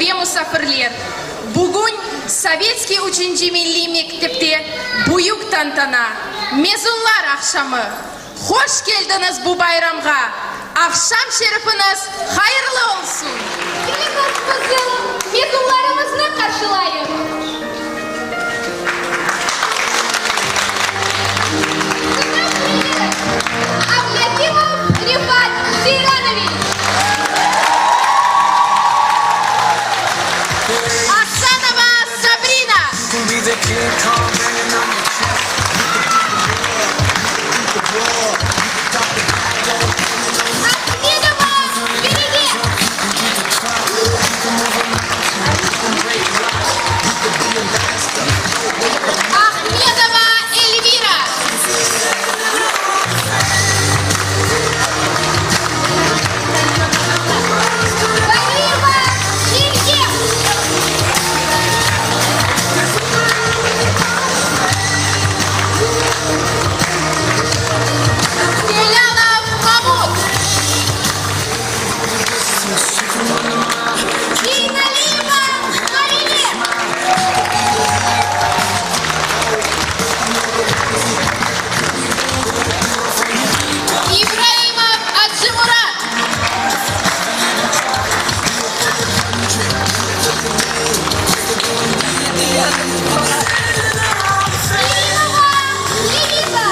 ve musafirler. Bugün Sovetskiy 3. Milliy Mektepte buyuk tantana, mezunlar akşamı. Hoş geldiniz bu bayramga. Akşam şerifiniz hayırlı olsun. Mezunlarımızı karşılayın. Avlakimov Rifat Zeyranovich. Асанова Сабрина. Ахмедова Береге. Ахмедова Эльвира. Валиева Сергей. Селянов Мамут. Зейналиева Мария. Ибраимов Аджимурат. Ильинова Лилита.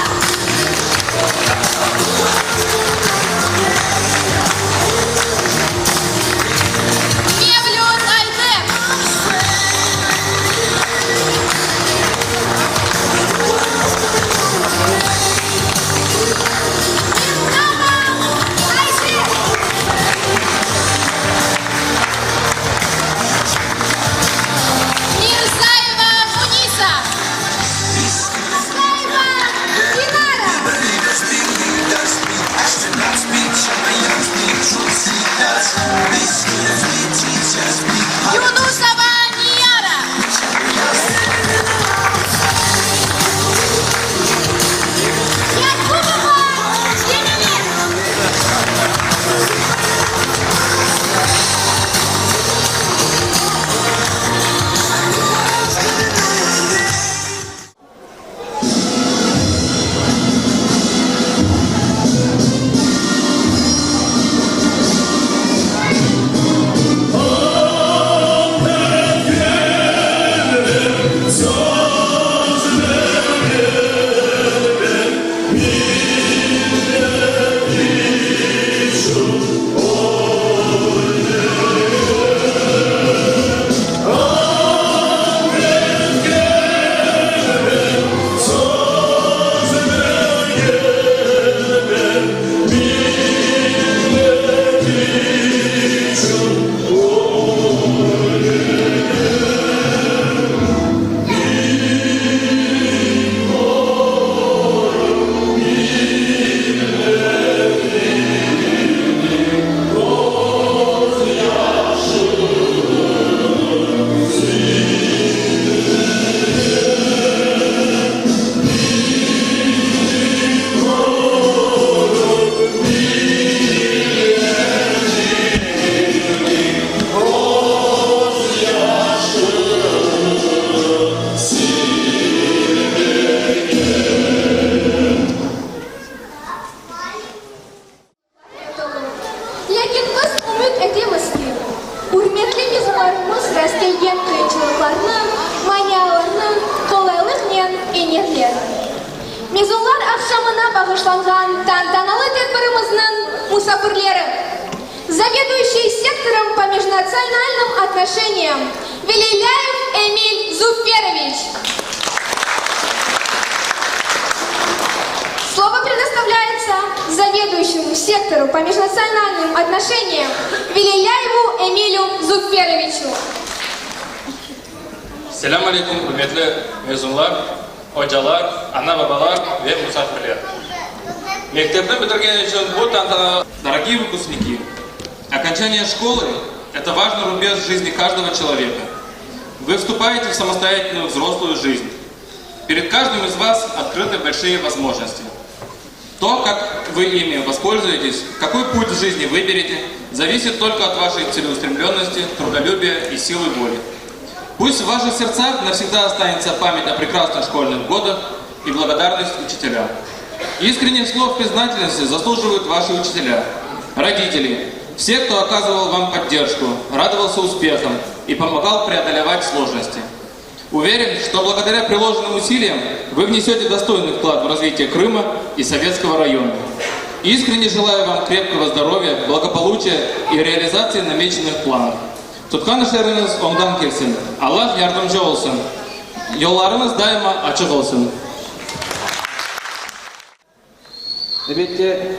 Мевлют Айдек. Айше. Мирзаева Муниса. Махаева Динара. Юнусова Нияра. Якубова Емеле. Lekin biz umid etamizki, hurmatli mezunlarimiz rastlagan qiyinchiliklarni, maniyalarni qo'laylik bilan yengadilar. Mezunlar akşamına bag'ishlangan tantanali tadbirimizning musafirlari, заведующий сектором по межнациональным отношениям Велиляев Эмиль Зуферович. Слово предоставляется заведующему сектору по межнациональным отношениям Велиляеву Эмилю Зуферовичу. Selam алейкум, hürmetli mezunlar, hocalar, ana-babalar ve musafirler. Мектепті бітірген үшін бұл тантана. Дорогие выпускники, окончание школы – это важный рубеж в жизни каждого человека. Вы вступаете в самостоятельную взрослую жизнь. Перед каждым из вас открыты большие возможности. То, как вы ими воспользуетесь, какой путь в жизни выберете, зависит только от вашей целеустремленности, трудолюбия и силы воли. Пусть в ваших сердцах навсегда останется память о прекрасных школьных годах и благодарность учителям. Искренних слов признательности заслуживают ваши учителя, родители, все, кто оказывал вам поддержку, радовался успехам и помогал преодолевать сложности. Уверен, что благодаря приложенным усилиям вы внесете достойный вклад в развитие Крыма и Советского района. Искренне желаю вам крепкого здоровья, благополучия и реализации намеченных планов. Tutkan işleriniz ondan kelsin. Allah yardımcı olsun. Yollarınız daima açık olsun. Elbette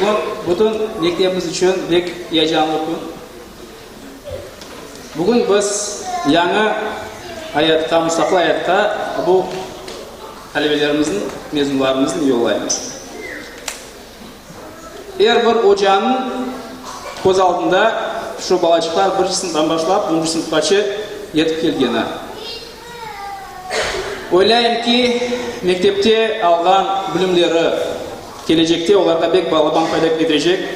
bugün bütün mektebimiz için bek heyecanlı gün. Bugün biz yangi hayatga, mustaqil hayatga bu talebelerimizin, mezunlarimizin yollaymiz. Her bir hocanın ko'z oldida shu bolachiqlar 1-sinfdan boshlab 10-sinfgacha yetib kelgani. O'ylaymanki, mektepte algan bilimleri gelecekte ularga bek balaban foyda keltirecek.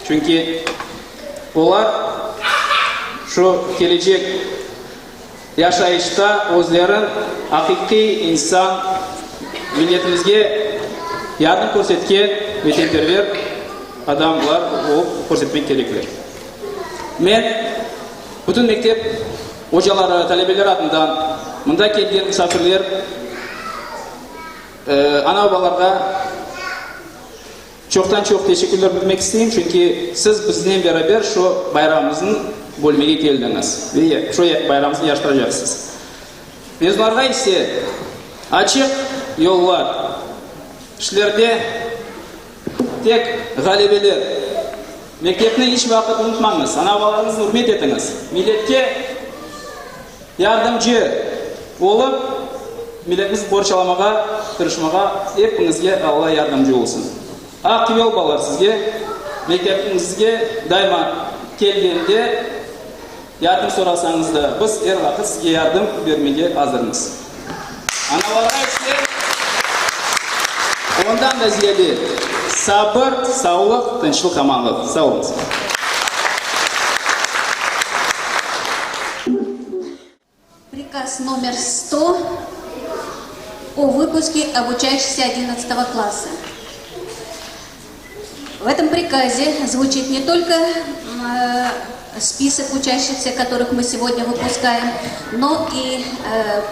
Çünkü ular şu gelecek yaşayışta o'zlarin haqiqiy inson milletimizga yardım ko'rsatgan vatanperver adamlar bo'lib ko'rsatmak keraklar. Men bütün mektep hocaları, talebeler adından mında kelgan misafirler ana babalarga çoktan çok teşekkürler bilmek isteyeyim çünkü siz bizden beraber şu bayramımızın bölmeye geldiniz ve şu bayramımızı yaşayacaksınız. Mezunlarga ise açık yollar, işlerde tek galibeler. Mektepni hiç vakit unutmаңыз, ana-babalarınızı hürmet etiniz. Milletke yardımcı olup, milletimiz borçlamağa, tırışmağa hepinizge Allah yardımcı olsun. Aq yol balar sizge, mektebinizge daima kelgende yardım sorasanız da biz her vakit sizge yardım vermeye hazırmız. Ana-babalar ise ondan da ziyade sabır, sağlık, tinchlik, amanlık. Sağ olun. Приказ номер 100 о выпуске обучающихся 11 класса. В этом приказе звучит не только список учащихся, которых мы сегодня выпускаем, но и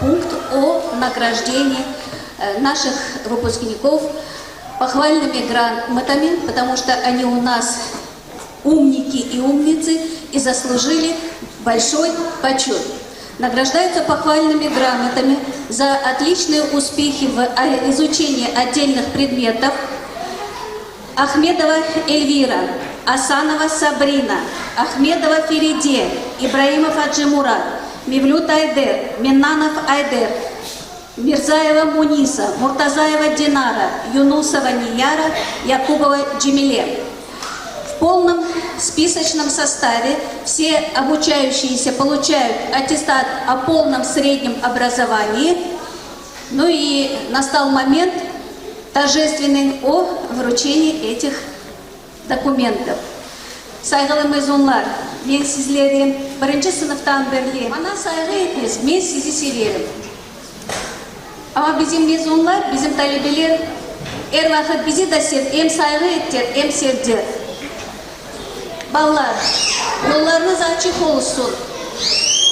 пункт о награждении наших выпускников похвальными грамотами, потому что они у нас умники и умницы и заслужили большой почет. Награждаются похвальными грамотами за отличные успехи в изучении отдельных предметов Ахмедова Эльвира, Асанова Сабрина, Ахмедова Фериде, Ибраимов Аджимурат, Мевлют Айдер, Миннанов Айдер, Мирзаева Муниса, Муртазаева Динара, Юнусова Нияра, Якубова Джемиле. В полном списочном составе все обучающиеся получают аттестат о полном среднем образовании. Ну и настал момент торжественный о вручении этих документов. Saygılı mezunlar, ben sizleri birinci sınıftan beri bana saygı etiniz, ben sizi severim. Ama bizim mezunlar, bizim talebeler her vakit bizi de hem saygı ettir, hem sevdir. Ballar, yollarınız açık olsun.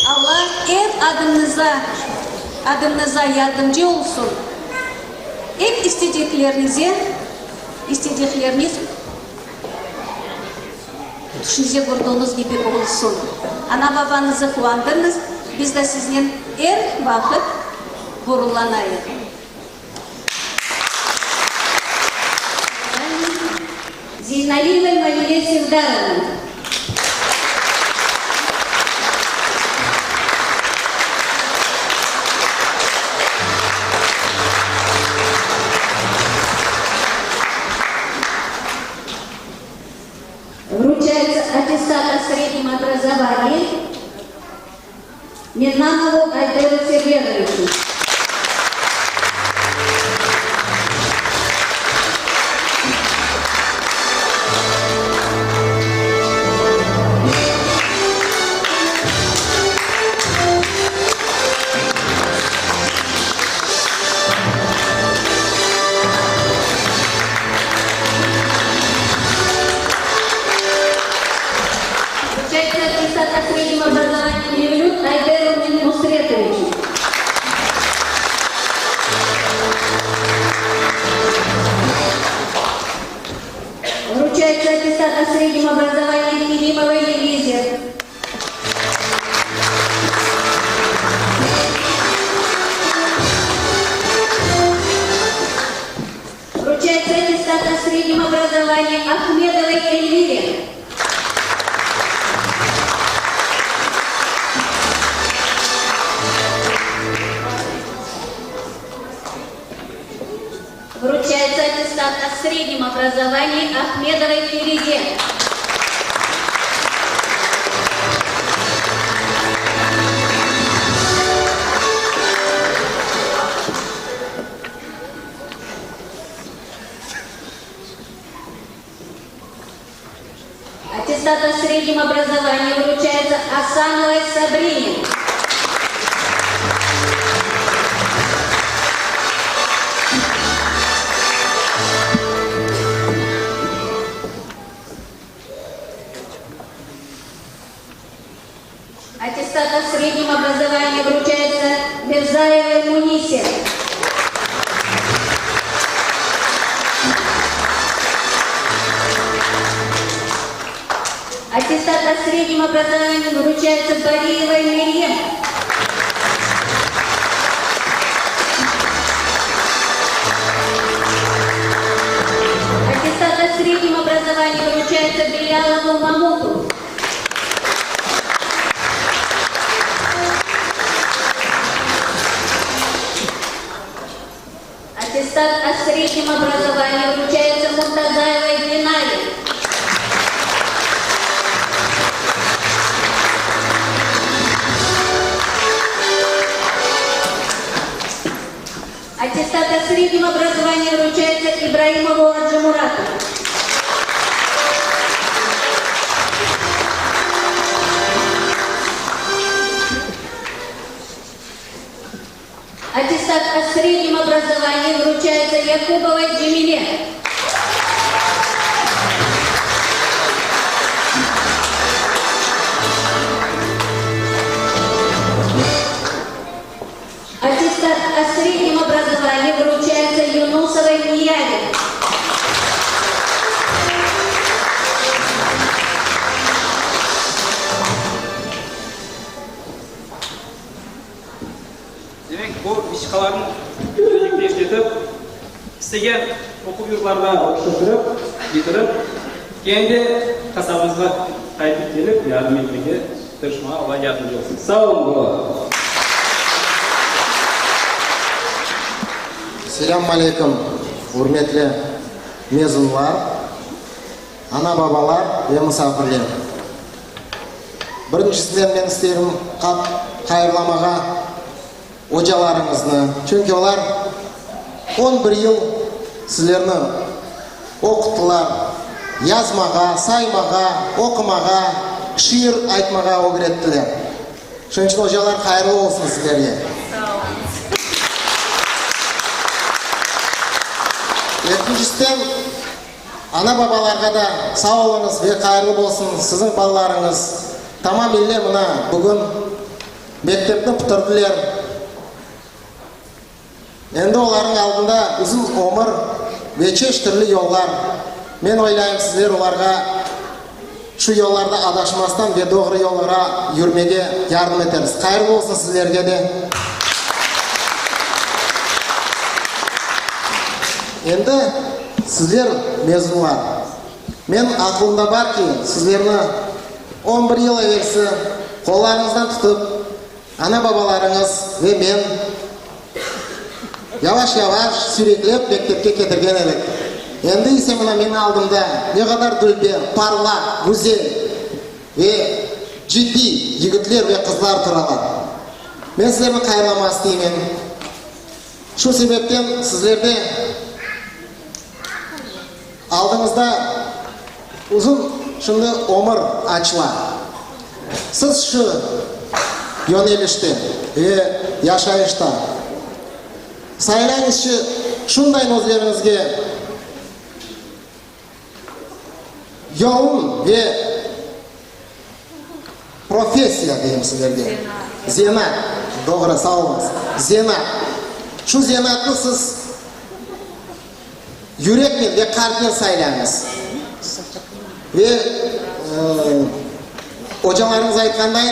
Allah her adımınıza yardımcı olsun. Hep istedikleriniz düşünce kurduğunuz gibi olsun. Ana babanızı kuvandırınız, biz de sizin her vakit gururlanayız. Зейналиева Мария Севдаровна. Вручается аттестат о среднем образовании Миннанову Айдеру Сергеевичу. аттестат о среднем образовании Ахмедовой Фериде. Аттестат о среднем образовании вручается Асановой Сабрине. Аттестат о среднем образовании вручается Мирзаевой Мунисе. Аттестат о среднем образовании вручается Бариевой Мерьем. Аттестат о среднем образовании вручается Белялову Мамуту. Аттестат о среднем образовании вручается Муртазаевой Динаре. Аттестат о среднем образовании вручается Ибраимову Аджимурату. Аттестат о среднем образовании вручается Якубовой Джемиле. Аттестат о среднем образовании вручается Юнусовой Нияве. Demek bu işçilerin birlikte isteyen okul yurtlarına okuşturup, getirip, kendi kasabamıza kayıp gelip yardım etmeye tırışmaya Allah yardımcı olsun. Sağ olun baba. Selam aleyküm, hürmetli mezunlar, ana babalar ve misafirler. Birincisinden men isterim hayırlamağa hocalarınızны, çünkü onlar 11 yıl sizlerini okuttular, yazmağa, saymağa, okumağa, şiir aytmağa öğrettiler. Şunun için hocalar hayırlı olsun sizlerge. Екіншіден, ана бабаларға да сау болыңыз ve қайырлы болсын. Сіздің балаларыңыз тамамıyla мына бүгін мектепті бітірділер. Енді олардың алдында ұзын өмір ve çeşitli yollar. Men ойлаймын, sizler оларға şu yollarda adaşmастан ve doğru yollara yürümege yardım ederiz. Қайырлы болсын sizlerге de. Енді sizler mezunlar. Men aklımda var ki sizlerini 11 yıl evvelsi kollarınızdan tutup ana babalarınız ve men yavaş yavaş süreklep mektepke getirgen edik. Endi ise mına men aldımda ne kadar dülbe, parlak, güzel ve ciddi yigitler ve kızlar turalar. Men sizlerni kayırlamas deymen. Şu sebepten sizlerde aldığınızda uzun şimdi ömür açılar. Siz şu yönelişte ve yaşayışta saylayınız ki şunday özlerinizge yoğun ve profesiya diyeyim sizlerge. Zenat. Doğru, sağ olunuz. Zenat. Şu zenatını siz yürekle ve kalple saylayınız. Ve hocalarınız aytkanday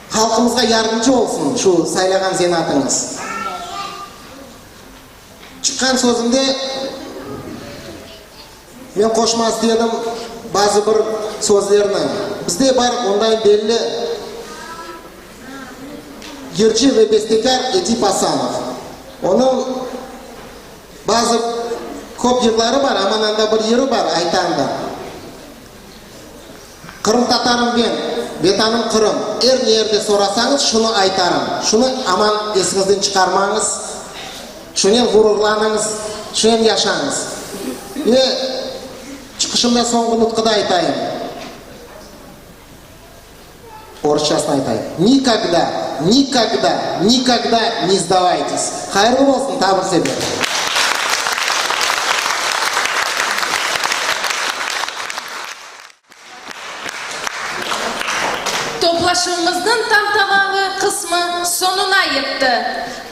halkımızga yardımcı olsun şu saylagan zenatınız. Çıkan sözümde men koşmaz dedim bazı bir sözlerini. Bizde var ondan belli yırcı ve bestekar Edip Hasanov. Onun bazı Köp yılları var, amananda bir yeri var aytanda. Kırım Tatarım ben, betanım Kırım. Er nerde sorasanız şunu aytarım. Şunu aman esinizden çıkarmanız. Şunun gururlanınız, şunun yaşanız. Ve çıkışımda son nutkuda aytayım. Орысшасын айтайын. Никогда не сдавайтесь. Хайырлы болсын, табыр себе. Toplaşımımızın tamtamalı kısmı sonuna yetti.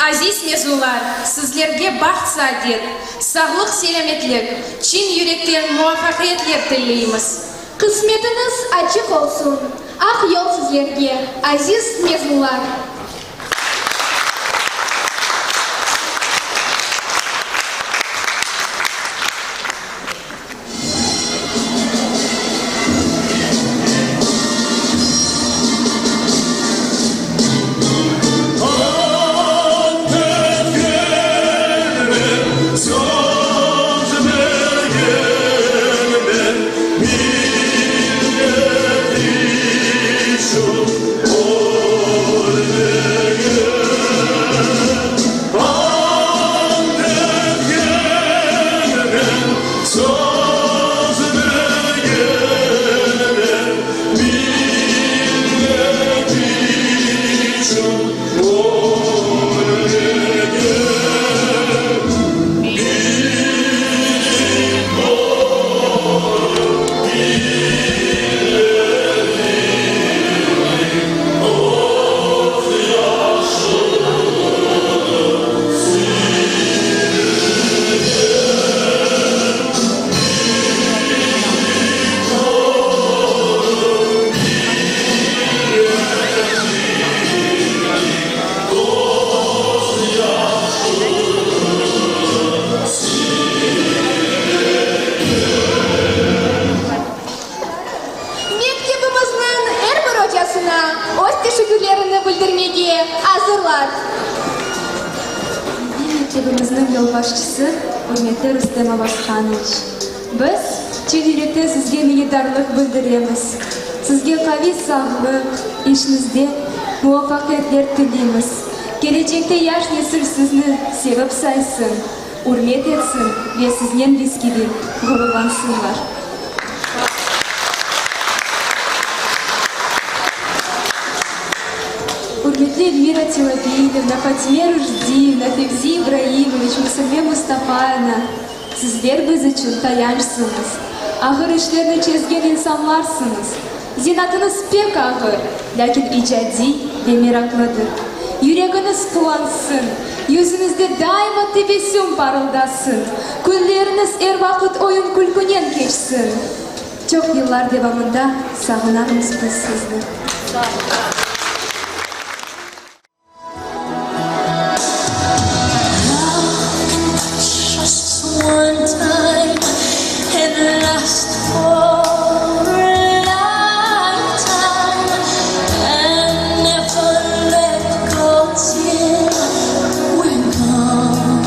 Aziz mezunlar, sizlerge baxt saadet, sağlık selametlik, çin yürekten muvaffakiyetler dileyimiz. Kısmetiniz açık olsun. Ak yol sizlerge, aziz mezunlar. Öz teşekkürlerini bildirmeye hazırlar. Mektebimizin yol başçısı Hürmetli Rüstem Abasxanoviç. Biz chin yürekten sizge minnettarlik bildiremiz. Sizge qaviy sağlık, işinizde muvaffaqiyatlar tileymiz. Gelecekte yaş nesil sizni sevip saysın, hürmet etsin ve sizden biz gibi gururlansınlar. Hürmetli Elvira Tilapiyevna, Fatime Rujdievna, Fevzi Ibrahimoviç, Musalme Mustafayevna, sizler biz için tayançsınız. Ahır işlerini çizgen insanlarsınız. Zinatınız pek ağır, lakin icadi ve meraklıdır. Yüreğiniz kulansın, yüzünüzde daima tebessüm parıldasın. Günleriniz her vakit oyun kulkunen geçsin. Çok yıllar devamında sağınarız biz sizni. Sağ olun. One time and last for a lifetime and never let go till we're gone.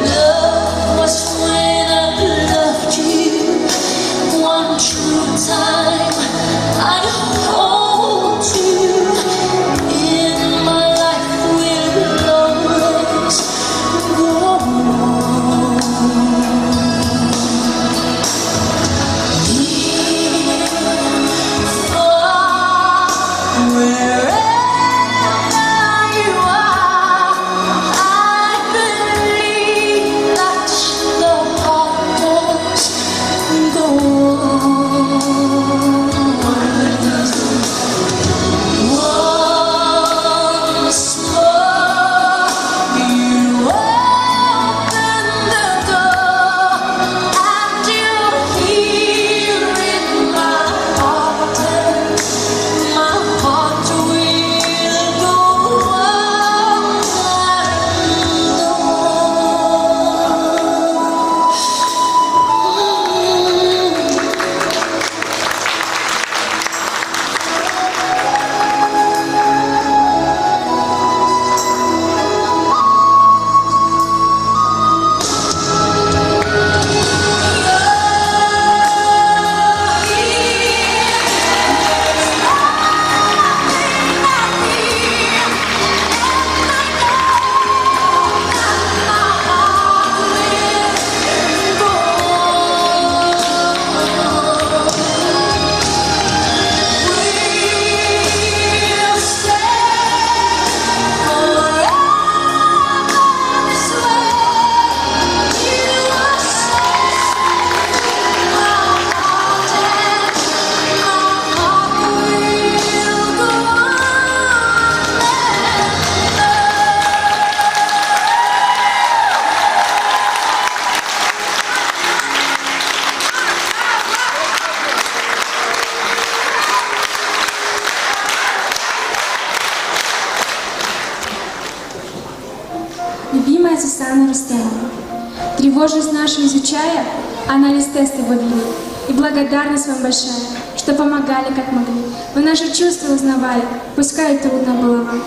Love was when I loved you one true time. I hold you in my life will always go on. Wherever you are, I believe that the heart does go on. Once more, you open the door, and you're here in my heart, and my heart will Сусанна Рустемова. Тревожность нашу изучая, анализ тесты вывели. И благодарность вам большая, что помогали как могли. Вы наши чувства узнавали, пускай и трудно было вам.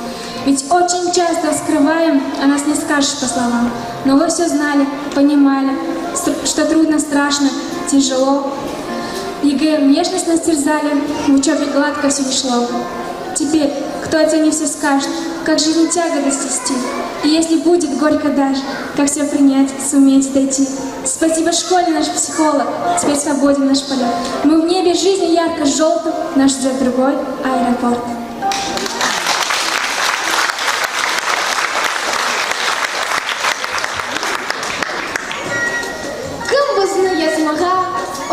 Ведь очень часто скрываем, а нас не скажешь по словам. Но вы все знали, понимали, что трудно, страшно, тяжело. ЕГЭ внешность нас терзали, в учебе гладко все не шло. Теперь, кто о тебе все скажет, как жизнь тяготности стих. И если будет горько даже, как все принять, суметь дойти. Спасибо школе, наш психолог, теперь свободен наш полет. Мы в небе жизни ярко-желтым, наш ждет другой аэропорт. Кім бізді язмаға,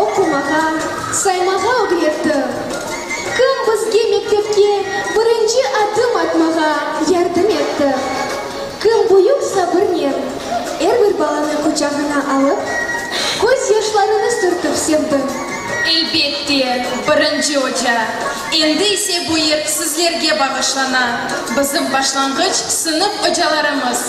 оқымаға, саймаға өгретті? Кім бізге мектепке бірінші адым атмаға ярдым етті? Кім бұйық сабырмен әрбір баланы құшағына алып, көз яшларını сүртіп sevді? Elbette, birinci hoca. Endi ise bu yer sizlerge bağışlana. Bizim başlangıç sınıf hocalarımız.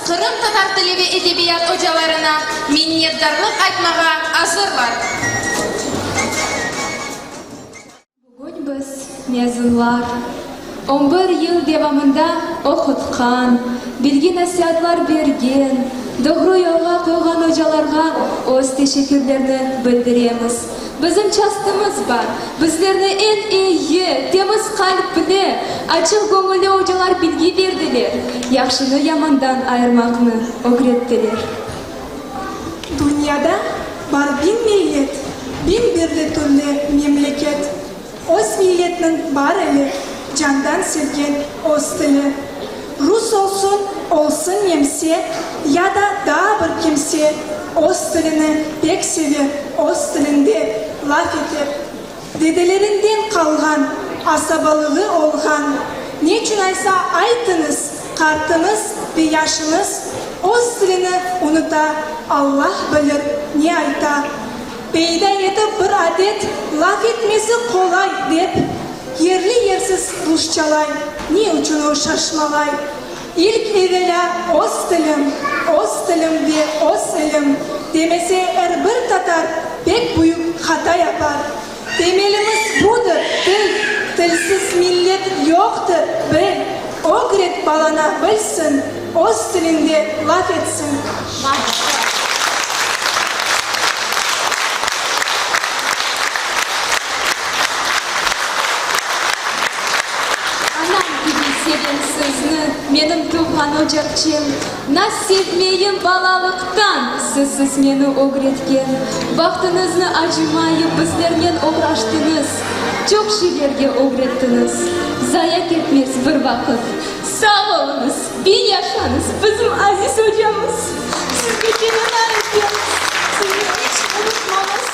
Kırım Tatar Dili ve Edebiyat hocalarına minnettarlık aytmağa hazırlar. Бүгін біз мезунлар 11 yıl devamında okutkan, bilgi nasihatlar bergen, doğru yola koygan hocalarga öz teşekkürlerini bildiremiz. Bizim çastımız var. Bizlerine en iyi, temiz kalpli, açık gönüllü hocalar bilgi verdiler. Yaxşını yamandan ayırmakını öğrettiler. Dünyada var bin millet, bin birli türlü memleket. Öz milletinin var eli, candan sevgen öz tili. Rus olsun, olsun nemse, ya da daha bir kimse öz tilini pek sever, öz tilinde laf eder. Dedelerinden kalgan, asabalığı olgan, niçin aysa aytınız, kartınız ve yaşınız Өз тіліні ұныта, Аллах білір не айта. Пейда етіп бір адет, лақ етмесі қолай деп, ерлі ерсіз бұлшчалай, не үшін о шашмалай. İlk evvela öz tilim ve öz ilim demese bir tatar pek büyük hata yapar. Temelimiz budur, tilsiz millet yoktur, bil. O gret balana bilsin, öz tilinde laf etsin. Anam gibi sevim sizni, benim tuğan ocakçım. Nas sevmeyin balalıktan, sizsiz meni o'g'retgan. Vaqtinizni acımayıp bizlerden uğraştınız. Çok şeylerge o'g'retdiniz. Zaya ketmez bir vakit. Sağ olunuz, bin yaşanız, bizim aziz hocamız. Sizge canına ediyoruz. Sizni hiç unutmamız.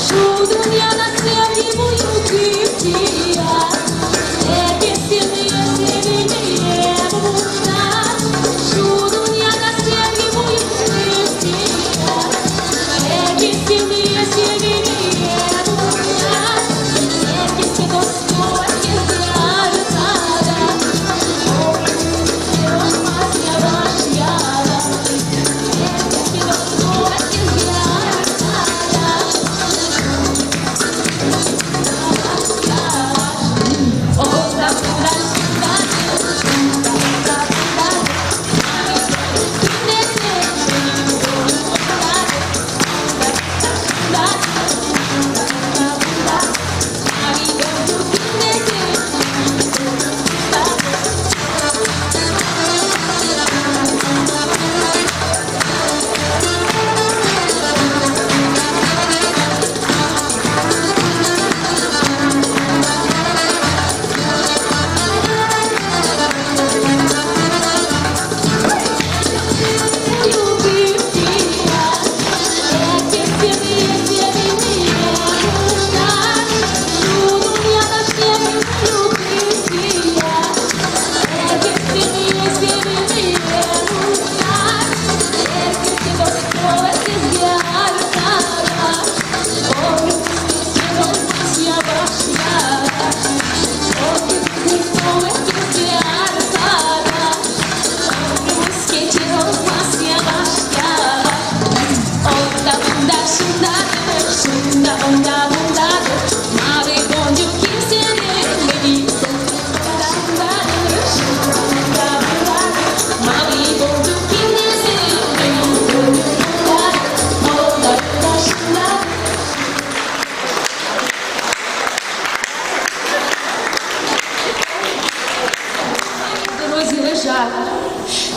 Şu dünyada sevgi büyük ihtiyaç. Sevgisini sevilmeye muhtaç. Şu dünyada sevgi büyük ihtiyaç. Sevgisini sevilmeye muhtaç. Sevgisi dostu herkes arkada. Olmaz yavaş yavaş. Sevgisi dostu herkes arkada.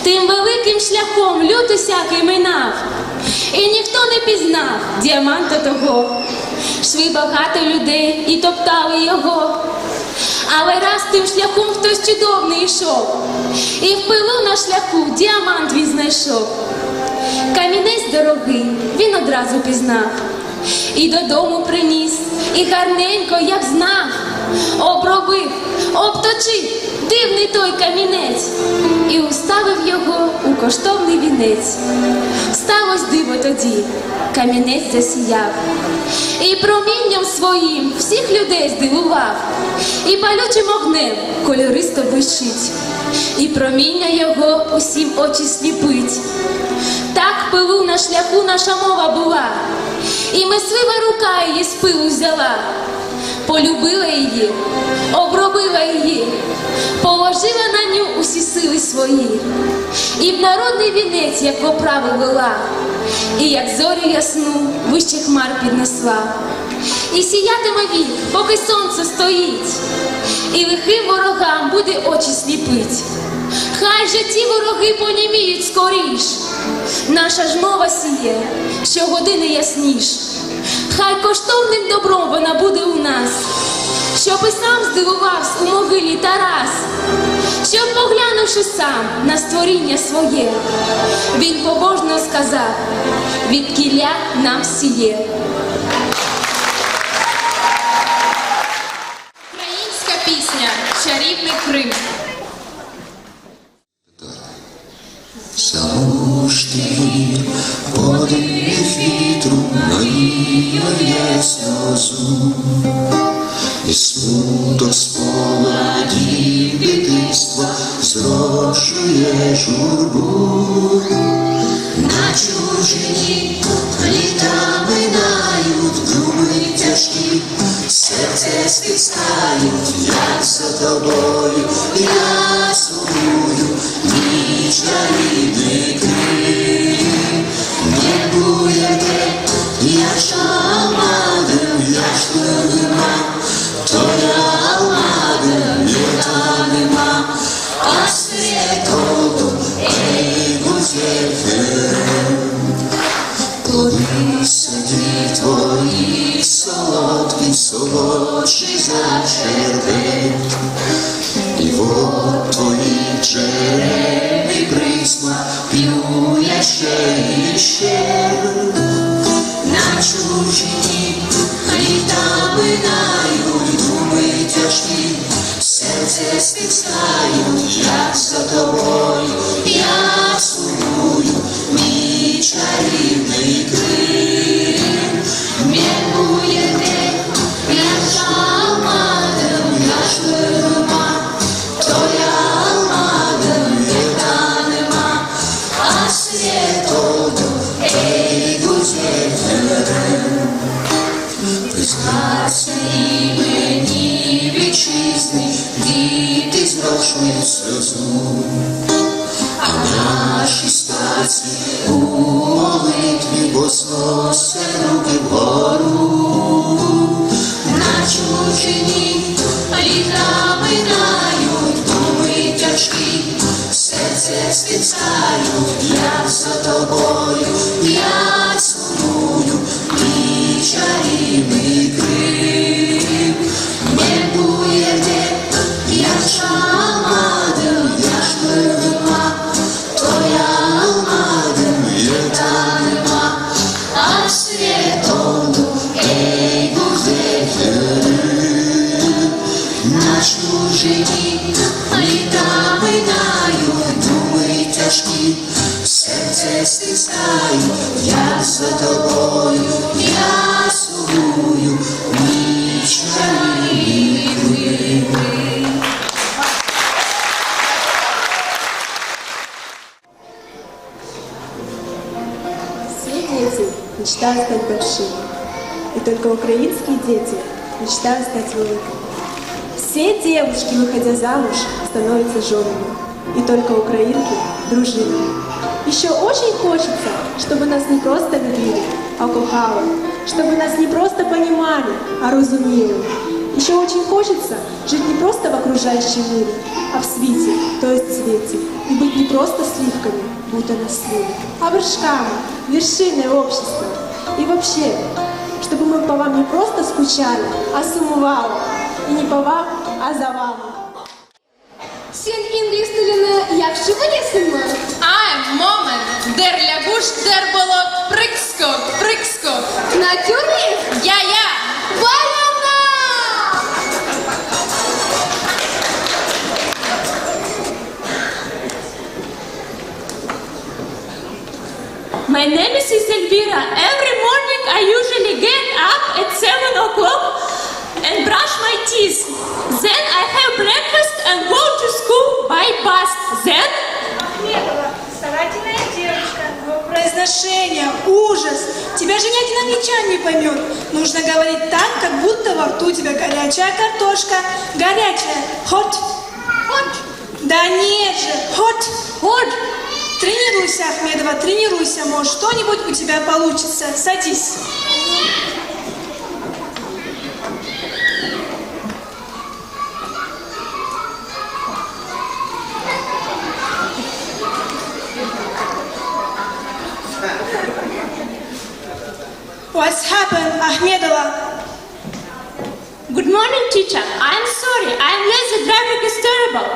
Тим великим шляхом люд усякий минав, і ніхто не пізнав діаманта того. Шли багато людей і топтали його, але раз тим шляхом хтось чудовний йшов, і в пилу на шляху діамант він знайшов. Камінець дорогий він одразу пізнав, і додому приніс, і гарненько, як знав, обробив, обточив дивний той камінець і уставив його у коштовний вінець. Сталось диво тоді, камінець засіяв, і промінням своїм всіх людей здивував, і палючим огнем кольористо блищить, і проміння його усім очі сліпить. Так пилу на шляху наша мова була, і мислива рука її з пилу взяла. Полюбила її, обробила її, положила на ню усі сили свої, і в народний вінець, як в оправи вела, і як зорю ясну вище хмар піднесла. І сіятиме вік, поки сонце стоїть, і лихим ворогам буде очі сліпить. Хай же ті вороги поніміють скоріш, наша ж мова сіє щогодини ясніш. Хай коштовним добром вона буде у нас, щоб і сам здивувався у могилі Тарас, щоб, поглянувши сам на створіння своє, він побожно сказав: «Відкіля нам сіє». чарівний Крим. Замужній подих вітру навіює сльозу, і смуток спогадів дитинства зрошує журбу. На чужині літа минають, думи тяжкі, серце стискають, як за тобою я сумую, ніч на рідний Крим. Не буєте, я ж алмадим, я ж нема, то я алмадим, яка нема, а світолу, ей, гузельфер. Коли сидить твої солодкі, солодші за шербет, і вод твоїх джерельний присмак п'ю я ще і ще. На чужині літа минають, думи тяжкі, серце стискають, як за тобою я сумую, мій чарівний Крим. Міркуєте, я ж алмадим, я ж нема, то я алмадим, яка нема, а світолу, ей, гузельферем. Признаться імені вітчизни, діти зрошують сльозу, а наші старці у молитві возносять руки вгору. На чужині літа минають, думи тяжкі, серце стискають, як за тобою я сумую, мій чарівний Крим. Міркуєте, я ж алмадим, я ж нема, то я алмадим, яка нема, а світолу, ей, гузельфер. На чужині літа минають, думи тяжкі, серце стискають, як за тобою я сумую, мій чарівний Крим. Все дети мечтают стать большими, и только украинские дети мечтают стать великими. Все девушки, выходя замуж, становятся женами, и только украинки – дружинами. Еще очень хочется, чтобы нас не просто любили, а кохали, чтобы нас не просто понимали, а разумели. Еще очень хочется жить не просто в окружающем мире, а в свете, то есть цвете, и быть не просто сливками, будто на сливе, а вершками, вершиной общества. И вообще, чтобы мы по вам не просто скучали, а сумували, и не по вам, а за вами. Сен інгліс тіліне, як же винесемо? Ein Moment, der Лягуш, der болот, прикскок, прикскок. Натюрміст? Я. Валена! My name is Elvira. Every morning I usually get up at 7 o'clock and brush my teeth. Then I have breakfast and go to school by bus. Then Ахмедова, старательная девочка, но произношение, ужас. Тебя же ни один англичанин не поймет. Нужно говорить так, как будто во рту у тебя горячая картошка. Горячая. Hot. Hot. Да нет же. Hot. Hot. Тренируйся, Ахмедова, тренируйся. Может, что-нибудь у тебя получится. Садись. What's happened, Ахмедова? good morning, teacher. I'm sorry. I'm lazy. Driving is terrible.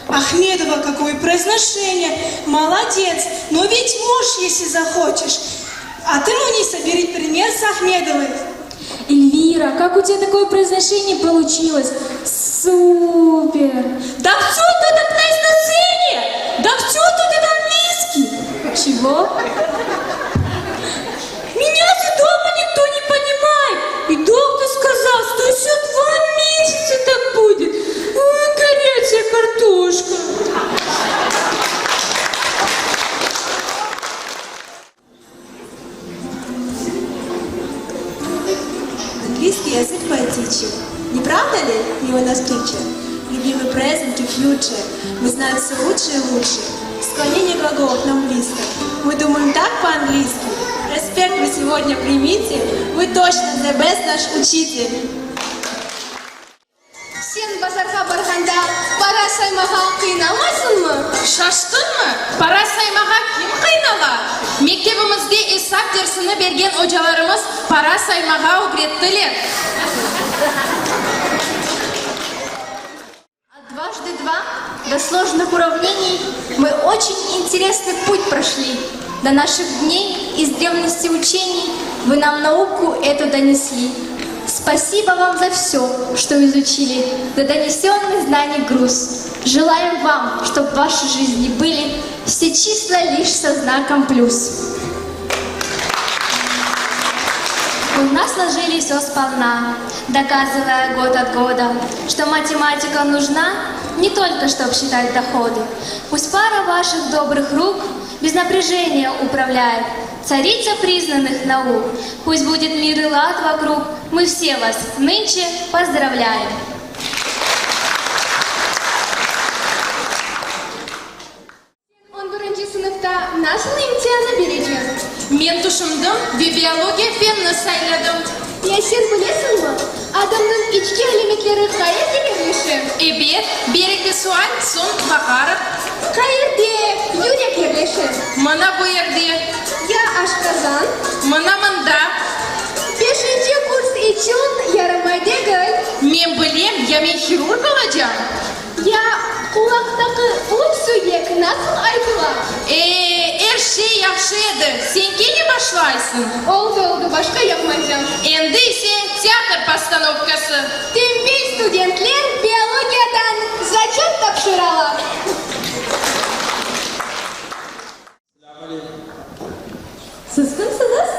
Ахмедова, какое произношение. Молодец. Но ведь можешь, если захочешь. А ты, Муниса, бери пример с Ахмедовой. Эльвира, как у тебя такое произношение получилось? Супер! Да кто тут опять на сцене? Да кто тут это английский? Чего? Меня же дома никто не понимает. И доктор сказал, что еще 2 месяца так будет. Ой, горячая картошка. Английский язык поэтичен. Не правда ли, его настучен? Любимый present и future. Мы знаем все лучше и лучше. Склонение глаголов нам близко. Мы думаем так по-английски. Респект вы сегодня примите. Вы точно the best наш учитель. Сен базарға барғанда пара саймаға қиналмайсыңмы? Шаштыңмы? Пара саймаға кім қинала? Мектебімізде исап дерсіні берген hocаlarımız пара саймаға үгреттілер. От дважды два до сложных уравнений мы очень интересный путь прошли. До наших дней из древности учений вы нам науку эту донесли. Спасибо вам за все, что изучили, за донесенный знаний груз. Желаем вам, чтобы в вашей жизни были все числа лишь со знаком плюс. У нас сложились все сполна, доказывая год от года, что математика нужна не только, чтобы считать доходы. Пусть пара ваших добрых рук без напряжения управляет, царица признанных наук. Пусть будет мир и лад вокруг, мы все вас нынче поздравляем. Он бірінші сыныпта nasıl imtihanı береген? Мен тұшымдым, биология фенні сайладым. Я сен білесің ма? Адамның içki элементтері қайерде беріліші? Эбет, беректі суан, сон бақарып. Қайерде юрек ерлеші? Мына bu yerде, Я ашқазан. мына мында. 5-ші курс için ярамайды гай. Мен білем, я мен хирург olacağım. Я құлақтағы ұлт сөйлек nasıl айтыла? Her şey yaxşı еді, sen келе башлайсың. Oldu, başka yapmayacağım. Endi ise театр постановкасы. Tembel studentler biologiyadan zачет тапшыралар. Siz kimsiniz?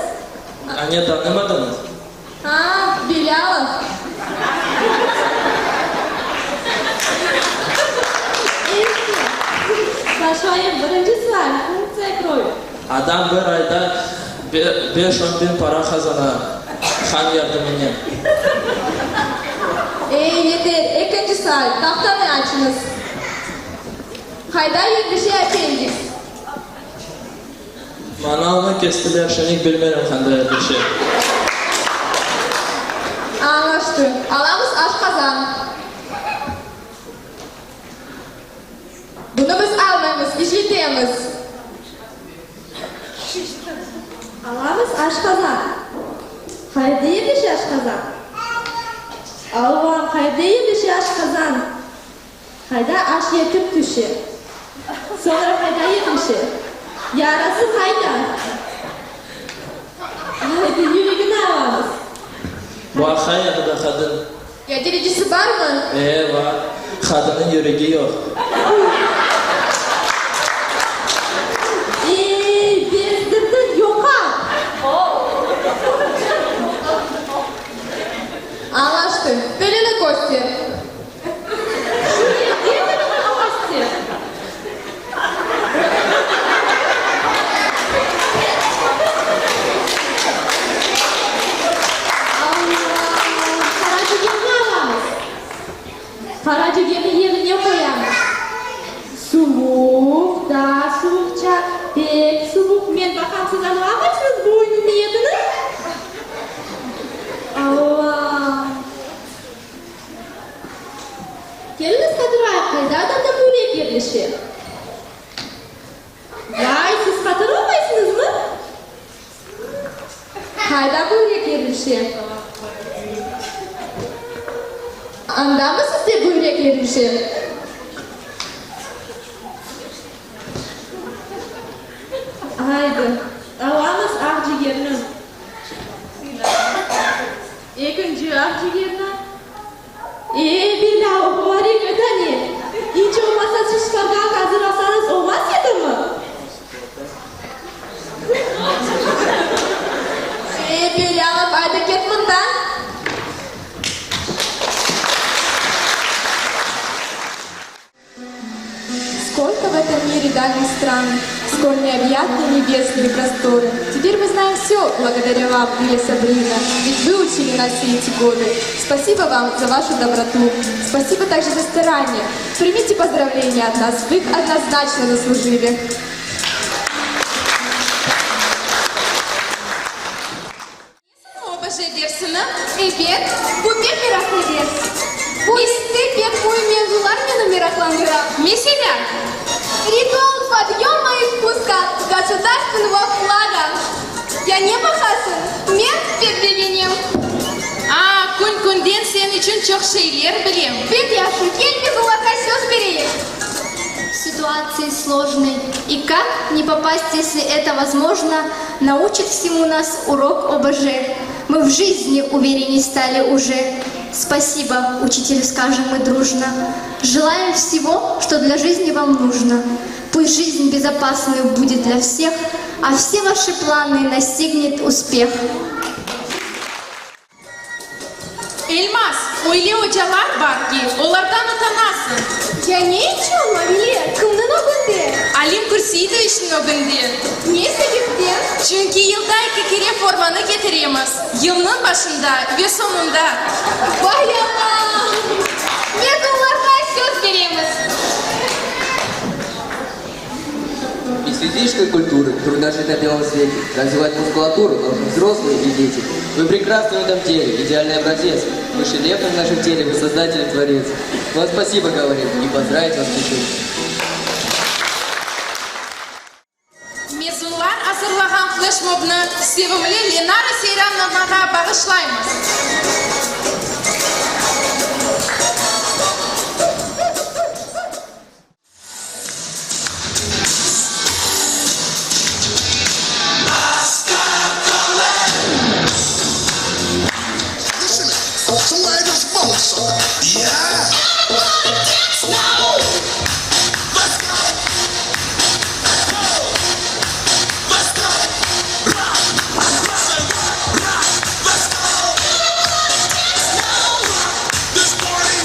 Anya tanımadınız. Ha, Bilalov. Başlayın. Birinci sınav. Funksiya kuruyor. Adam bir ayda 5-10 bin para kazanar. Han yardımıyla. Yeter. İkinci sınav. Tahtayı açınız. Hayda bir şey yapayım. Bana onu kestiler, şimdi bilmiyorum kanday bir şey. Anlaştık. Alamız aşkazan. Bunu biz almayız, işletemiz. Alamız aşkazan. Haydiye bir şey aşkazan. Allah'ım haydiye bir şey aşkazan. Hayda aş yetip düşü. Sonra hayda yemişi. Yarası hayda. Haydi yüreğini alamız. Bu hayır da kadın. Getiricisi var mı? Var. Kadının yüreği yok. Bezdirdin yok ha. Anlaştık. Belini kosti. Paracı gemi yerine koyalım. Soğuk, daha soğukça, pek soğuk. Men bakam siz anlamışsınız bu oyunun niyetini? Allah! Geliniz Kadir kayda adamda börek yerleşir. Vay, siz Kadir olmaysınız mı? Kayda börek yerleşir. Anda mı sizde börek yerleşir? Haydi, alamız akciğerini. İkinci akciğerini. Bir daha oku. çıkarken hazırlasanız olmaz ya mı? Böyle alıp ayda git bundan. Сколько в этом мире дальних стран, сколь необъятны небесные просторы. Теперь мы знаем все благодаря вам, Лилия Сабрина, ведь вы учили нас все эти годы. Спасибо вам за вашу доброту. Спасибо также за старание. Примите поздравления от нас, вы их однозначно заслужили. Обоже дерсіні. Evet, bu pek meraklı ders. Bu derste pek boyu mevzular meni meraklandıra. Mesela, Ритуал подъема и спуска государственного флага. Я не бахасын, мен пек күн-күнден сен үшін çok şeyler білем. Пек яшу, кель без улака сөз берейік. Ситуации сложной. И как не попасть, если это возможно, научит всему нас урок ОБЖ. Мы в жизни уверенней стали уже. Спасибо, учителю, скажем мы дружно. Желаем всего, что для жизни вам нужно. Пусть жизнь безопасной будет для всех, а все ваши планы настигнет успех. Elmas, öyle hocalar var ki onlardan utanasın. Я не içiyorum Avile, kımdın o günde. Alim Kürsi'yi de işin o günde. Niye sebepten? Çünkü yılda 2 kere formanı getiremiz. Yılın başında ve sonunda. Vay Allah! Biz onlarla söz veremiz. Из физической культуры трудно жить на белом свете. Развивать мускулатуру должны взрослые и дети. Вы прекрасны в этом деле, идеальный образец. Выше лепта в нашем теле, вы создатель и творец. Вам спасибо говорим и поздравить вас хочу. Mezunlar hazırlagan flashmobni sevimli Lenara Seyranovnaga bağışlaymiz. Somebody just phone something. Yeah. Let's go. Let's go. Let's go. Let's go. This party.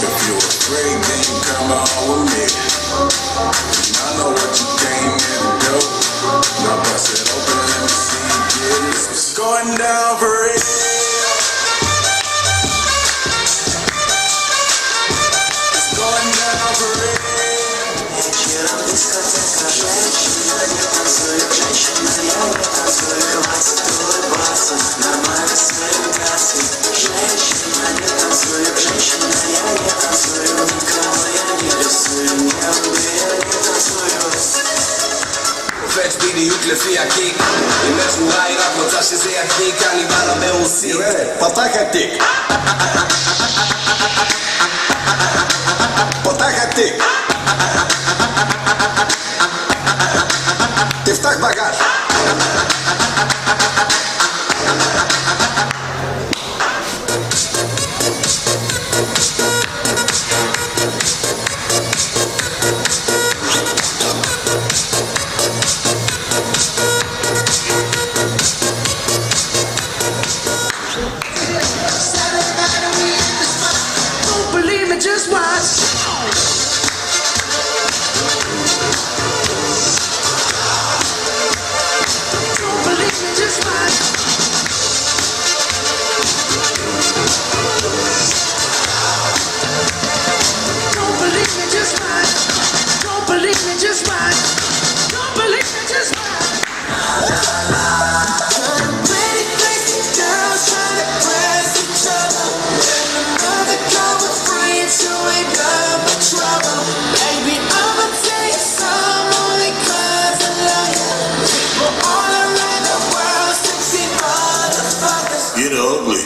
If you're afraid, then you come on with me. I know what you came here to do. Now bust it open, let me see you get it. It's going down for real. It's going down for real. Вечером дискотека, женщина, не танцует, женщина, я не танцую, хватит улыбаться, нормально своим гасит. Женщина, не танцует, женщина, я не танцую, никого я не рисую, не умею, не танцую. Φέτς πίνει ούκλεφη ακίκ. Η μεσουλά η ραπλωτά σε αρχή κάνει μπάλα με ουσί. Πατάχα τικ. Πατάχα τικ. Τεφτάχ μπαγάζ. just watch. Don't believe me, just watch. Don't believe me, just watch. Don't believe me, just watch. Don't believe me, just watch. Pretty crazy girls trying to press each other. And another girl with friends who ain't got no trouble. Baby, I'ma tell you some only 'cause I love you. People all around the world, sexy motherfuckers. Get ugly.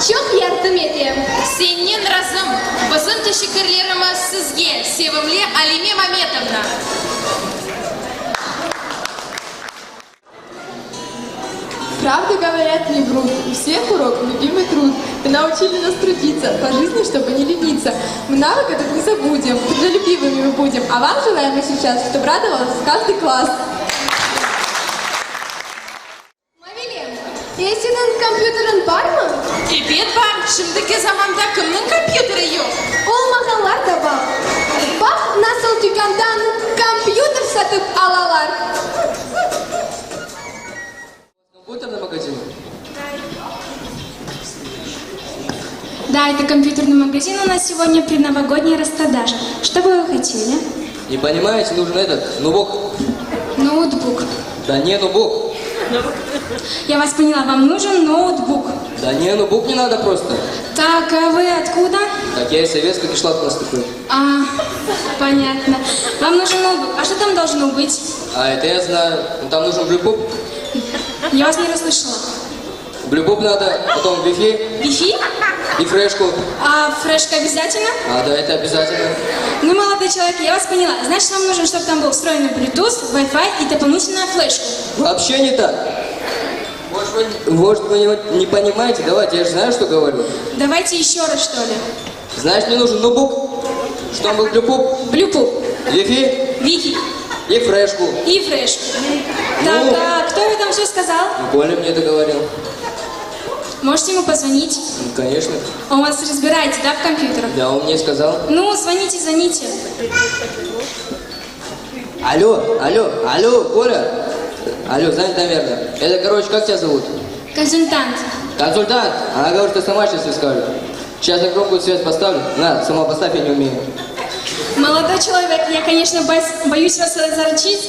Çok yardım edeyim. Сенен разым, бізім тәшекерлеріміз сізге, Севімле Алиме Маметовна. Правду говорят, не врут. У всех урок любимый труд. Вы научили нас трудиться по жизни, чтобы не лениться. Мы навык этот не забудем, трудолюбивыми мы будем. А вам желаем мы сейчас, чтобы радовался каждый класс. Senin kompüterin var mı? Evet var, şimdiki zamanda kimin kompüteri yok? Olmayanlar da var. Bak nasıl dükkandan kompüter satıp alalar. Компьютерный магазин. Да, это компьютерный магазин у нас сегодня предновогодняя распродажа. Что бы вы хотели? Не понимаете, нужен этот, ноутбук. Ноутбук. Да не ноутбук. Я вас поняла, вам нужен ноутбук. Да не, ноутбук не надо просто. Так, а вы откуда? Так я из Советского кишлак у нас такой. А, понятно. Вам нужен ноутбук. А что там должно быть? А это я знаю. Ну, там нужен блюпоп. Я вас не расслышала. Блюпоп надо, потом Wi-Fi Wi-Fi? и флешку. А флешка обязательно? А, да, это обязательно. Ну, молодой человек, я вас поняла. Значит, вам нужно, чтобы там был встроенный Bluetooth, Wi-Fi и дополнительная флешка. Вообще не так. Может, вы не понимаете? Давайте, я же знаю, что говорю. Давайте еще раз, что ли. Значит, мне нужен ноутбук, что там был блюпоп, Bluetooth, Wi-Fi Wi-Fi и флешку. и флешка. Так, а кто вы там все сказал? Коля мне это говорил. Можете ему позвонить? Ну, конечно. Он вас разбирается, да, в компьютерах? Да, он мне сказал. Ну, звоните, звоните. Алло, Коля. Алло, занят, наверное. Это, короче, как тебя зовут? Консультант. Консультант. Она говорит, что сама сейчас все скажет. Сейчас я громкую связь поставлю. На, сама поставь, я не умею. Молодой человек, я, конечно, боюсь вас разорчить,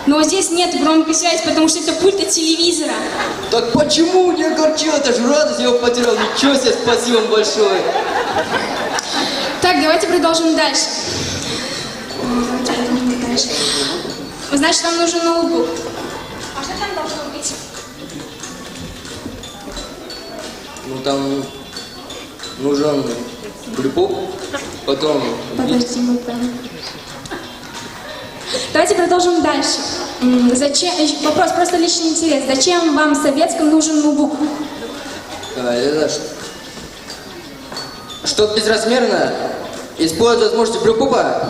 но здесь нет громкой связи, потому что это пульт от телевизора. Так почему не огорчил? Это же радость, я его потерял. Ничего себе, спасибо вам большое. Так, давайте продолжим дальше. Значит, вам нужен ноутбук. А что там должно быть? Ну, там нужен блюпоп, потом... Подожди, мы прям... Давайте продолжим дальше. Зачем? Вопрос просто личный интерес. Зачем вам в советском нужен ноутбук? Это чтобы безразмерно использовать возможности блюпопа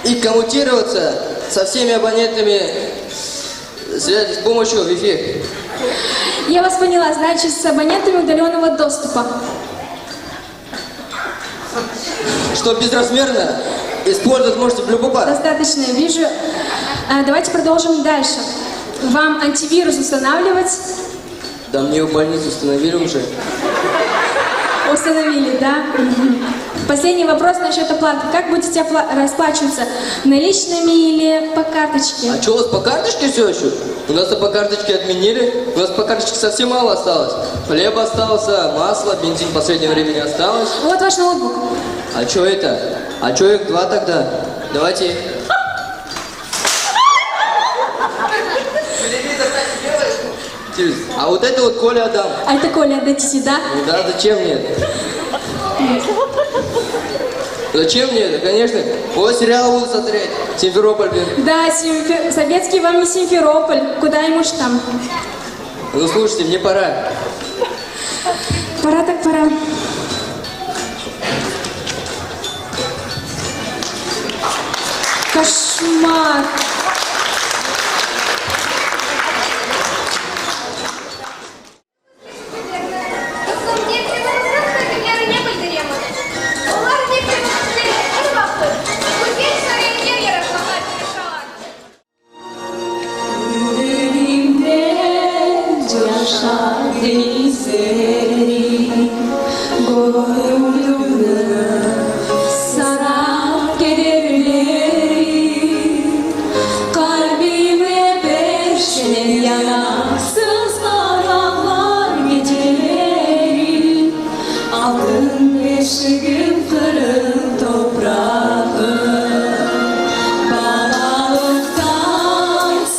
и коммутироваться со всеми абонентами связи с помощью Wi-Fi. Я вас поняла, значит, с абонентами удаленного доступа. Что безразмерно, использовать можете в любой парк. Достаточно, я вижу. Давайте продолжим дальше. Вам антивирус устанавливать? Да мне в больницу установили уже. Установили, да? Мгм. Последний вопрос насчет оплаты. Как будете расплачиваться? Наличными или по карточке? А что, у вас по карточке все еще? У нас по карточке отменили. У нас по карточке совсем мало осталось. Хлеб остался, масло, бензин в последнее время не осталось. Вот ваш ноутбук. А что это? А что их два тогда? Давайте. А вот это вот Коля отдам. А это Коля, отдадите, да? Ну да, зачем мне это? Зачем мне это? Конечно. О, сериал буду смотреть. Симферополь, блин. Да, советский вам не Симферополь. Куда ему ж там? Ну слушайте, мне пора. Пора так пора. Кошмар.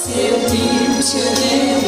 Sevdim çöreği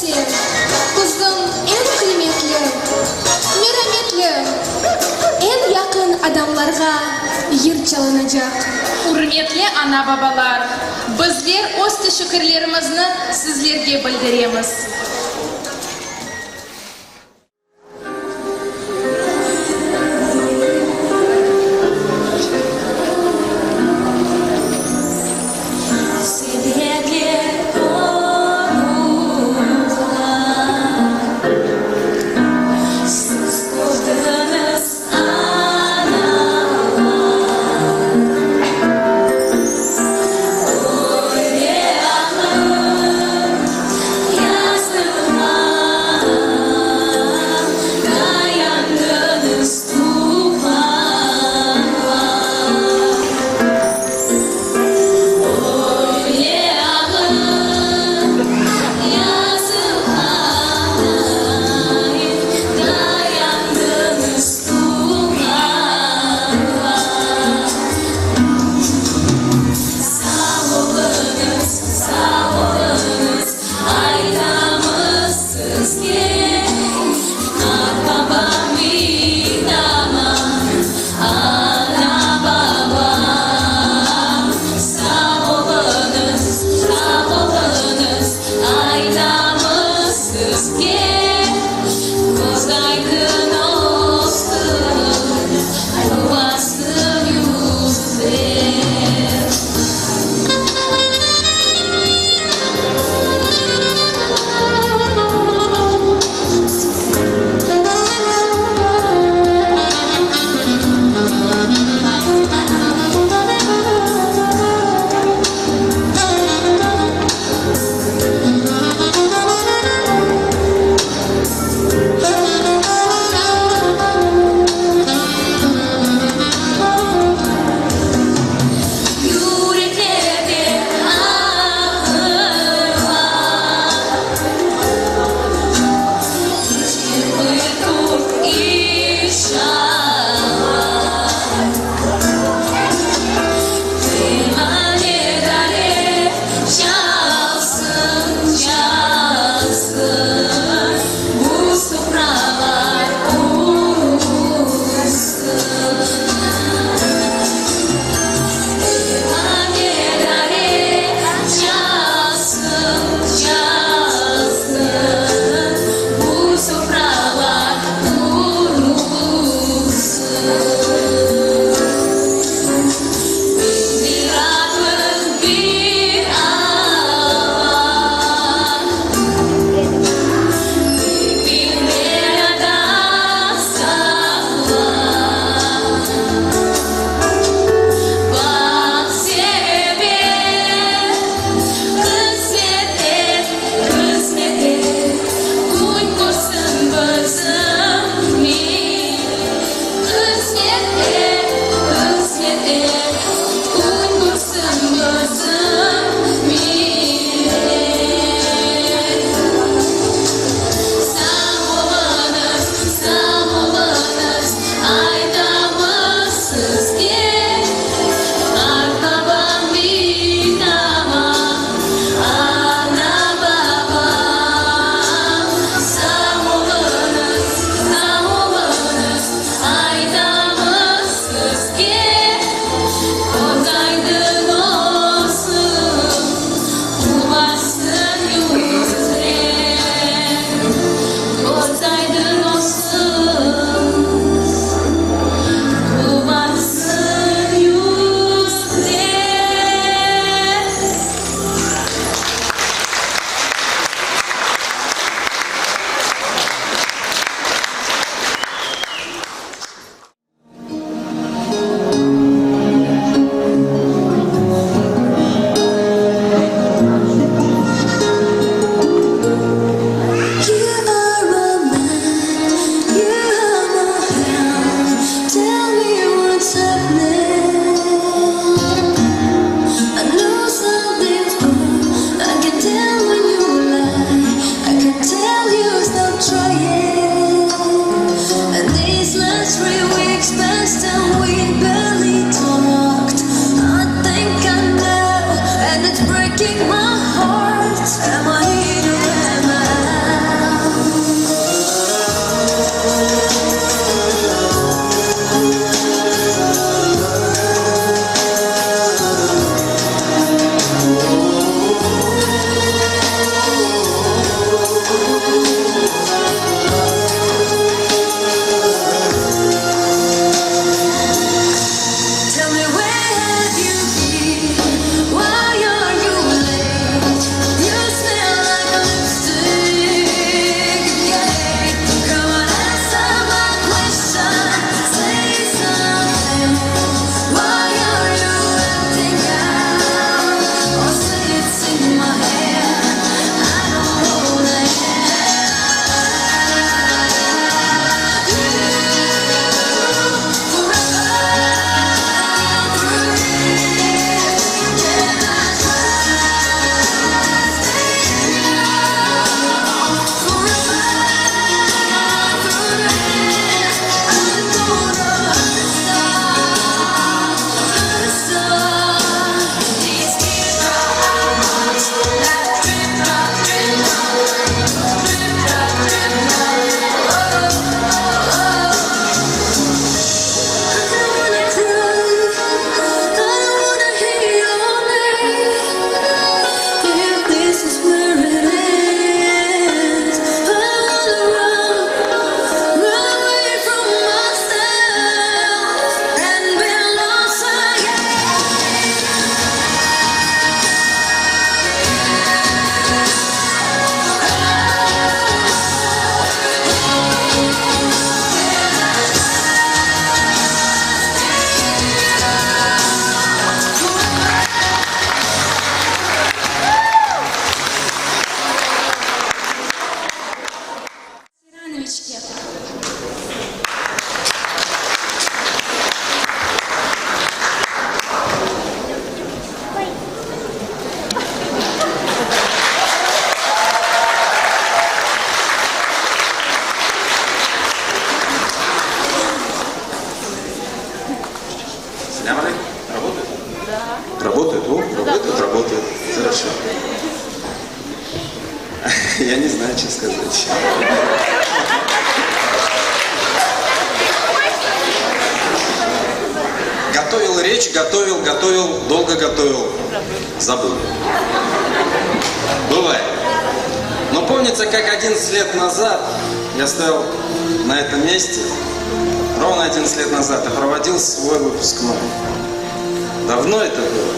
сен, кыздың ең кыйммәтле, мерәмәтле, ең якын адамларга йорт чалынacak. Урметле ана-бабалар, bizler öz teşekkürlerimizni sizlerge bildiremiz. Ясным Я не знаю, что сказать. Готовил речь, готовил, долго готовил. Забыл. Бывает. Но помнится, как 11 лет назад я стоял на этом месте, ровно 11 лет назад, и проводил свой выпускной. Давно это было.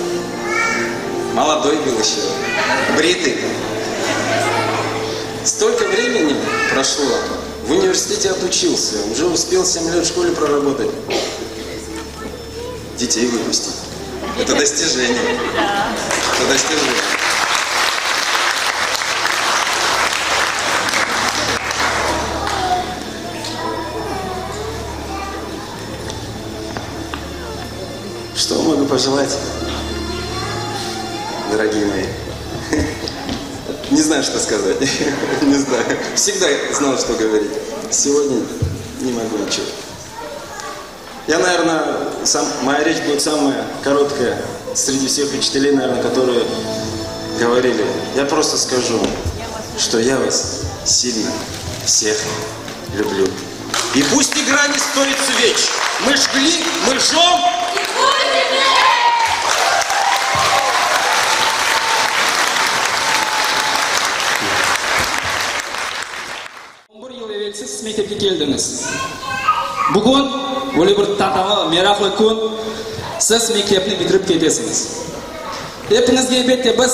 Молодой был еще, бритый. Столько времени прошло, в университете отучился, уже успел 7 лет в школе проработать. Детей выпустить. Это достижение. Это достижение. Что могу пожелать, дорогие мои? Не знаю, что сказать. Не знаю. Всегда знал, что говорить. Сегодня не могу ничего. Я, наверное, моя речь будет самая короткая среди всех учителей, наверное, которые говорили. Я просто скажу, что я вас сильно всех люблю. И пусть игра не стоит свеч. Мы жгли, мы жжем. Siz mektabga keldingiz. Bugun bo'lib bir tantana, meroqli kun. Siz maktabni bitirib ketasiz. Hepinizga albatta biz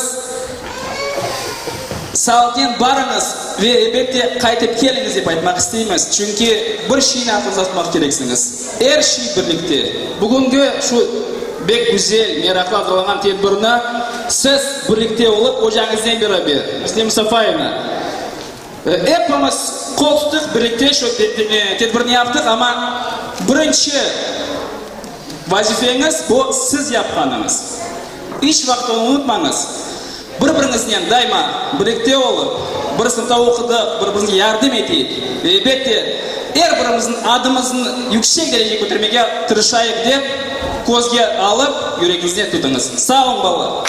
salqin barimiz va albatta qaytib kelingiz deb aytmoq istaymiz. Chunki bir shayni aqlingizga olmoq keraksiniz. Shay birlikda. Bugungi shu bek go'zal, meroqli o'zg'algan tadbirni siz birlikda bo'lib o'zingizdan beraber. Muslim Mustafaevna. Hepimiz qo'l tutib birlikda shu tadbirni yaptık ama birinchi vazifangiz bu siz yapganingiz. Hech vaqt unutmangiz. Bir-biringizni doimo birlikda bo'lib, bir sinfda o'qidi, bir-birimizga yordam etaylik. Albatta, har birimizning adimizni yuksak darajaga ko'tarmaga tirishaylik deb ko'zga olib, yuragingizga tutingiz. Sog' bo'ling, bolalar.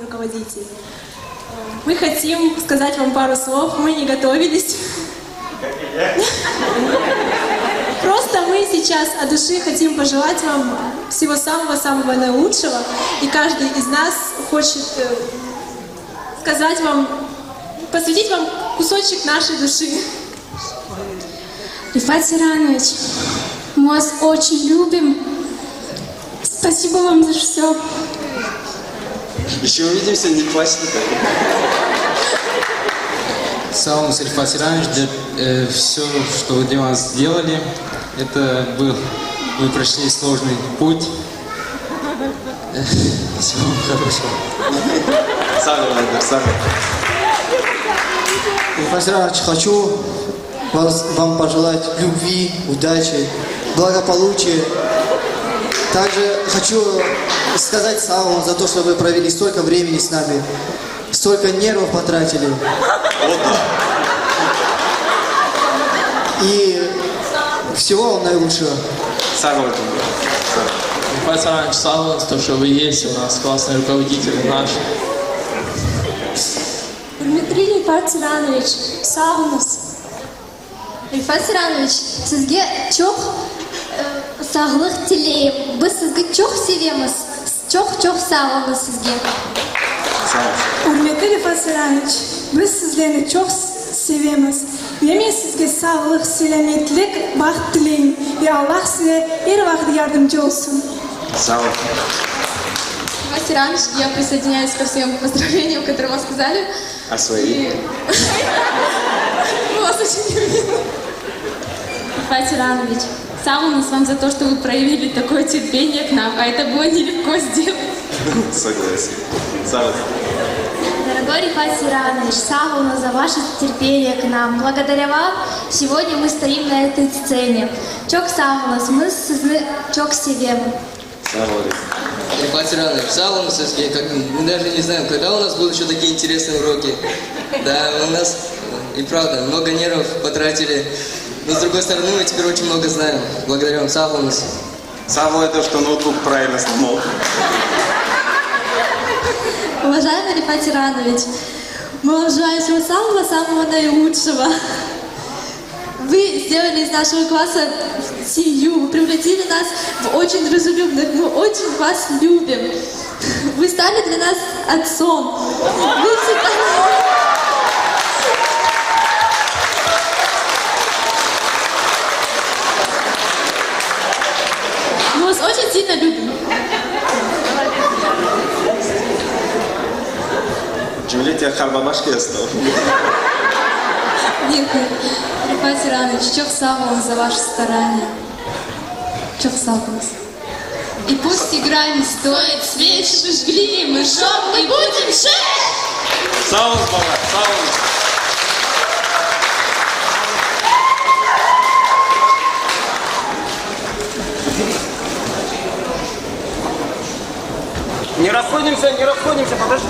Руководитель. Мы хотим сказать вам пару слов. Мы не готовились. Просто мы сейчас от души хотим пожелать вам всего самого-самого наилучшего. И каждый из нас хочет сказать вам, посвятить вам кусочек нашей души. Рифат Сиранович, мы вас очень любим. Спасибо вам за все. Еще увидимся, не плачьте так. Салам, Рифат Сиранович, все, что вы для нас сделали, это был, вы прошли сложный путь. Всего вам хорошего. Рифат Сиранович, хочу вам пожелать любви, удачи, благополучия. Также хочу сказать Саву за то, что вы провели столько времени с нами, столько нервов потратили. И всего вам наилучшего. Рифат Сиранович, Савва, то, что вы есть, у нас классный руководитель наш. Дмитрий Рифат Сиранович, сағыныз. Рифат Сиранович, сізге çok sağlık тілеймін. Біз сізге çok sevеміз. Çok sağ olun sizге. Hürmetli Rifat Siranoviç, biz sizleri çok sevemiz. Ve sizge sağlık, selametlik, baxt dileyim. Ve Allah size her vakit yardımcı olsun. Sağ olun. Рифат Сиранович, я присоединяюсь ко всем поздравлениям, которые вы сказали. А свои? Мы вас очень любим. Рифат Сиранович, сағыныз вам за то, что вы проявили такое терпение к нам, а это было нелегко сделать. Согласен. Согласен. Дорогой Рифат Сиранович, Сагуна за ваше терпение к нам. Благодаря вам сегодня мы стоим на этой сцене. Çok sağ olun, мы sizni çok seviyorum. Рифат Сиранович, салам, мы даже не знаем, когда у нас будут еще такие интересные уроки. Да, у нас и правда много нервов потратили. Но с другой стороны, мы теперь очень много знаем. Благодаря вам, Сава у нас. Сава это, что ноутбук правильно сломал. Уважаемый Рифат Иранович, мы вам желаем всего самого-самого наилучшего. Вы сделали из нашего класса семью, вы превратили нас в очень дружелюбных, мы очень вас любим. Вы стали для нас отцом. Вы всегда... Мы вас очень сильно любим. Джули, тебя харбабашки остал. Дякую. Рифат Іранович, чох сам за ваше старання. Чох сам вас. И пусть игра не стоит свеч, мы жгли, мы жжем, мы будем жечь! Сау с бала, сау. Не расходимся, подожди.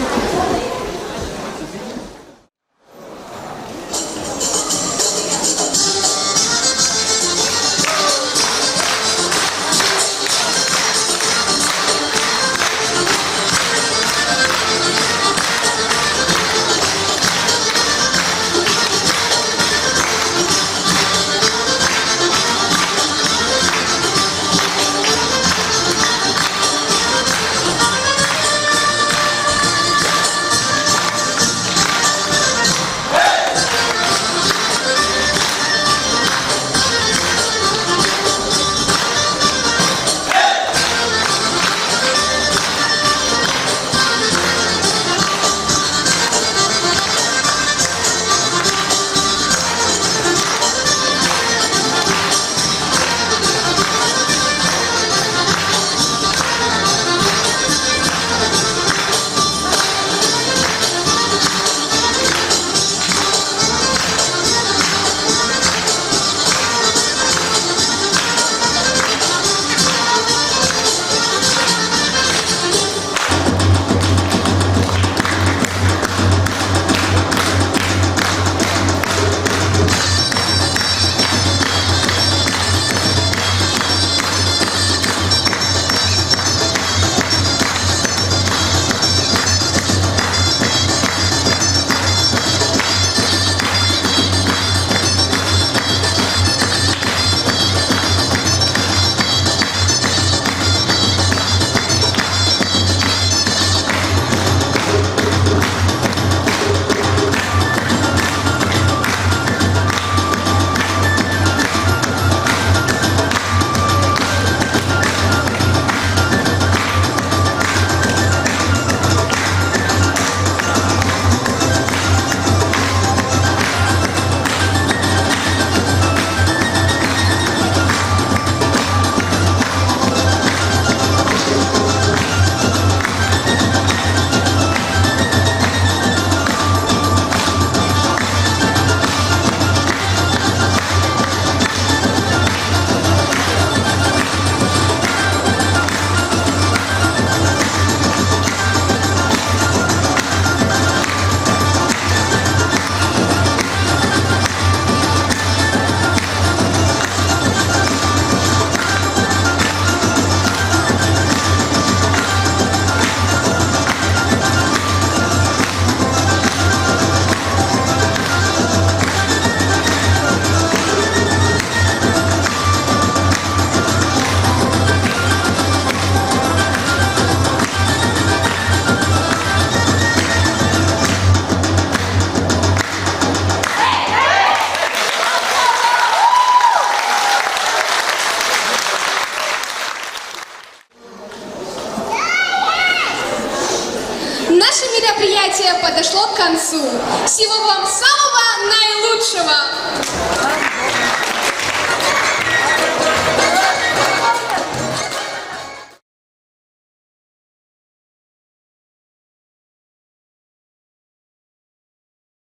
Наше мероприятие подошло к концу. Всего вам самого наилучшего!